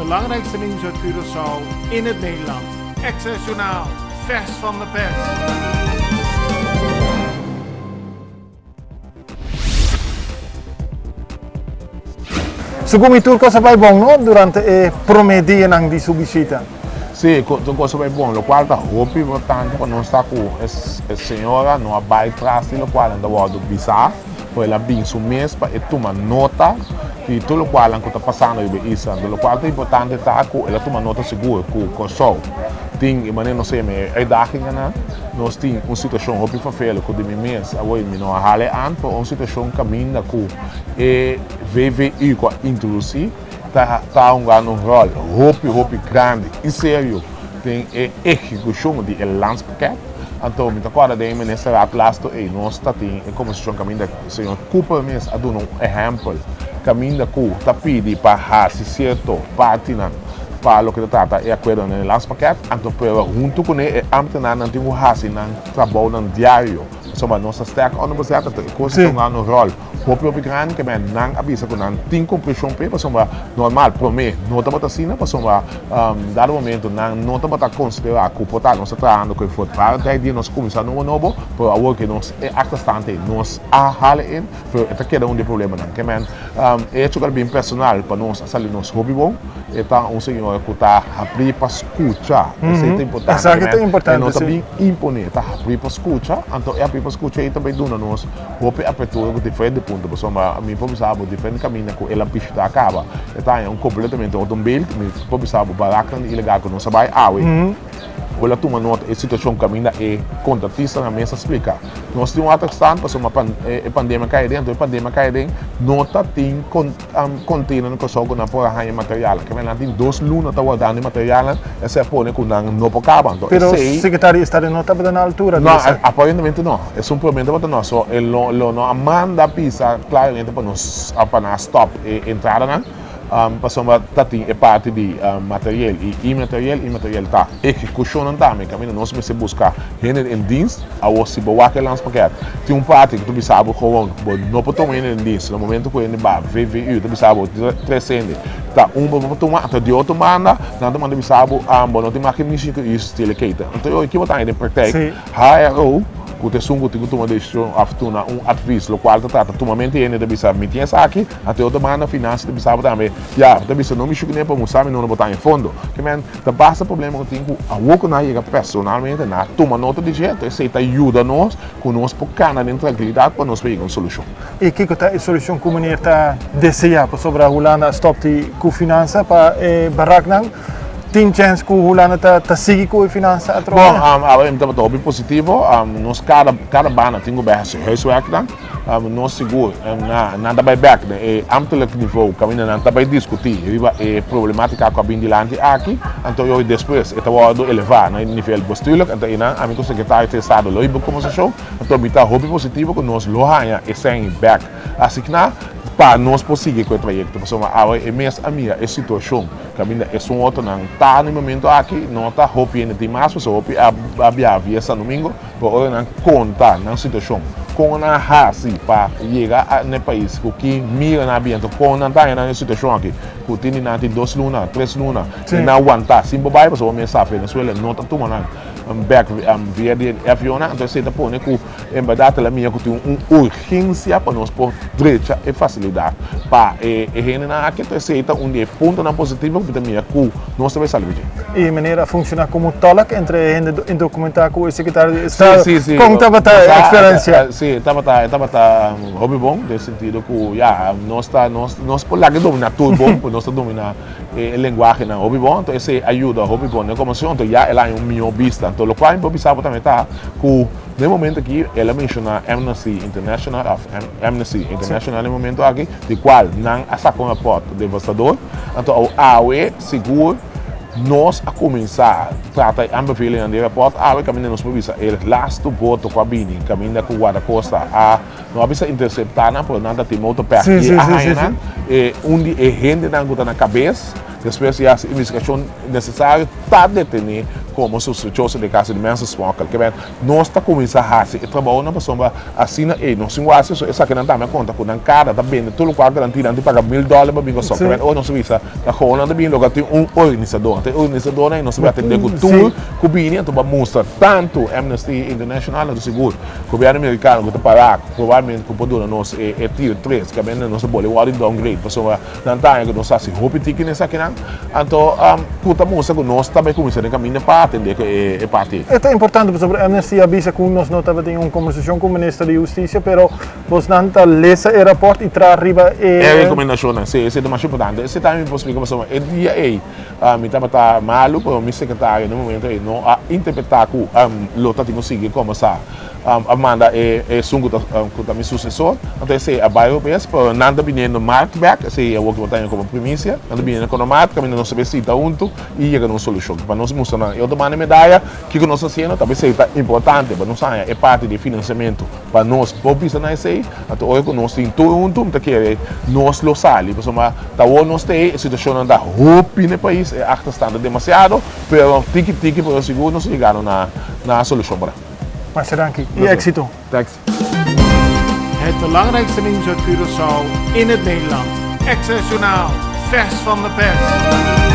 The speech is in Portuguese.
belangrijkste nieuws uit Curaçao in het Nederland. Access Journaal, vers van de pers. Sugumi turco sapay bom, no? Durante promedia nang di subisita. Sì, cosa è buono, lo quale da hobby importante quando non sta qui, è signora, non ha bai trasti, lo quale da vado bisà, poi la bin su mespa e tu ma nota di tutto lo quale anche sta passando in Isa, lo quale è importante sta qui e la tu ma nota sicuro con show. Ting, maar non sei meer uitdagingen. Nos ting een situatie op je vervelen, dat die mes, away me no halen aan, voor een situatie camin da ku e VVU qua introduzir, tá um rol, hopi grande, in serio, tem execução de landspakket. Então, me agora daí me nessa rato lasto e nós tá tem e como se caminho da senhor Cooper mes a dar exemplo, caminho da ku tá pedi para hasi certo patina para lo que trata é acordo no landspakket, então para junto com ele ambtenaar não tem o hasi não trabalho no diário. Somma nossa sterk onderbezet, dat kost een rol. Hopi op grande que men nang abisa com nan tin compressão paper, somma normal prome nota bota sina, pa somma dado momento nang nota bota considerar que porta nós trabalhando com for para daí dia nós começar no novo, por a work nós é actastante nós a hale in, por eta queda de problema nan que men é jogar bem personal para nós salir nós hobby bom, eta senhor que tá abrir para escutar, isso é importante. Exato, é importante. Nós também impone, tá abrir para escutar, então é abrir para escutar e também dona nós hopi apertura com diferente ponto, insomma mi pensavo differenti cammini con la pista acaba e tai un completamente automobile mi pensavo barakan ilegal con non sabai awe quella tu nota e situazione cammina e contrattista na mesa explica nós temos outro stand para uma pandemia cai dentro e pandemia cai dentro nota tem container no coso na por arranha material que vem tem 2 lunas tá guardando material e se pone com não por acaba então pero secretario está de nota para na altura no aparentemente no é simplesmente para nós só lo no manda pisa claramente para nós para stop e entrada na passamos tati é parte de material e imaterial tá execução também caminho nós me se buscar gente em dienst ao se boa que landspakket tem parte que tu bisabo gewoon não pode tomar em dienst no momento que ele vai VVU tu bisabo 300 tá pode tomar até de outro manda não manda bisabo não tem mais que me que isso delicado então eu aqui botar em prática HRO que te sungo te toma decisão aftuna advice lo qual trata tomamente ene de bisa me tinha aqui até outra mana finança de bisa também já de bisa não me chuque nem para mostrar me não botar em fundo que men da basta problema que tenho a woco na chega personalmente na toma nota de jeito e se ajuda nós com nós por cana de tranquilidade para nós pegar uma solução e que a solução que a está deseja sobre a Holanda stop de com finança para baraknang tem chance que o Holanda tá seguir com a finança a trabalhar? Bom, a gente está muito positivo. Nós cada banda tem o huiswerk dan. Nós seguro nada vai back né. Ambtelijk niveau caminho não tá vai discutir a problemática com a bindilante aqui. Então eu depois eu vou elevar no nível bestuurlijk. Então ina amigo secretário de estado lo ibo como show. Então me tá hobby positivo que nós lo hanha e sem back. Assim que na para nós prosseguir com o projeto, pessoal, é mesmo a minha situação, caminho é outro não tá no momento aqui, não tá hopi em mais pessoas, hopi a via essa domingo, por hoje não conta na situação, com a hasi para chegar no país, que mira na ambiente, com não tá na situação aqui, que tem na 2 lunas, 3 lunas, e não aguentar, sim, bobai, pessoal, me sabe, Venezuela não tá tomando back via de avião, então você tá pondo que em verdade a minha que tem urgência para nós por direita e facilidade para gente na que aceita ponto na positivo que também que nós também salve. E maneira funciona como tolk entre gente documentar com o secretário de Estado. Sim. Como estava a experiência? Sim, estava hobby bom, no sentido que nós por lá que domina tudo bom, nós domina a linguagem na hobby bom, então isso ajuda hobby bom, como se então já ela é meu vista, então o qual improvisava também tá que no momento aqui ela menciona Amnesty International no momento aqui, de qual não sacou um rapporto devastador, então o AOE seguro nós a começar a tratar a anbeveling de rapport AOE caminho nos provisa o laatste boot com a bini caminho com guarda-costa a não avisa interceptar na por nada tem motor perto e a gente na gota na cabeça Después ya se investigación necesaria está detener como sospechoso de caso de mensen smokkel. Que não está começando a fazer e trabalho na pessoa assim não se acha isso essa que não dá me conta com um cara da bem tudo qual garantia de pagar $1.000 para bingo só que ou não se visa da corona da bem logo tem organizador e não se vai atender com tudo com bem então vai mostrar tanto Amnesty International do seguro governo americano que está parar provavelmente com poder nós é tier 3 que não se pode war downgrade pessoa não tá que não sabe roupa tiki nessa que não então puta mostra que nós também começamos a caminhar para atender que é parte é importante sobre Amnesty avisa que nós não estava em uma conversação com o Ministro da Justiça, pero nós não está lesa o rapport e traz arriba é recomendação sim é mais importante esse também posso explicar pessoa é dia aí me estava malu para o meu secretário no momento aí não a interpretar que lota tem conseguir começar Amanda é sungo da meu sucessor então esse a bairro PS para nada vindo markback esse é o que eu tenho como primícia nada vindo com o mark caminho não se visita junto e chega numa solução para nós mostrar eu demando medalha que nós fazendo talvez seja importante para nós é parte de financiamento para nós popis na esse então hoje nós tem tudo junto então que nós lo sali para somar tá o nós tem a situação da roupa no país é achterstando demasiado pero tiki para seguro nós chegaram na solução para mas dank je éxito thanks Het belangrijkste nieuws uit Curaçao in het Nederland. Access Journaal, vers van de pers.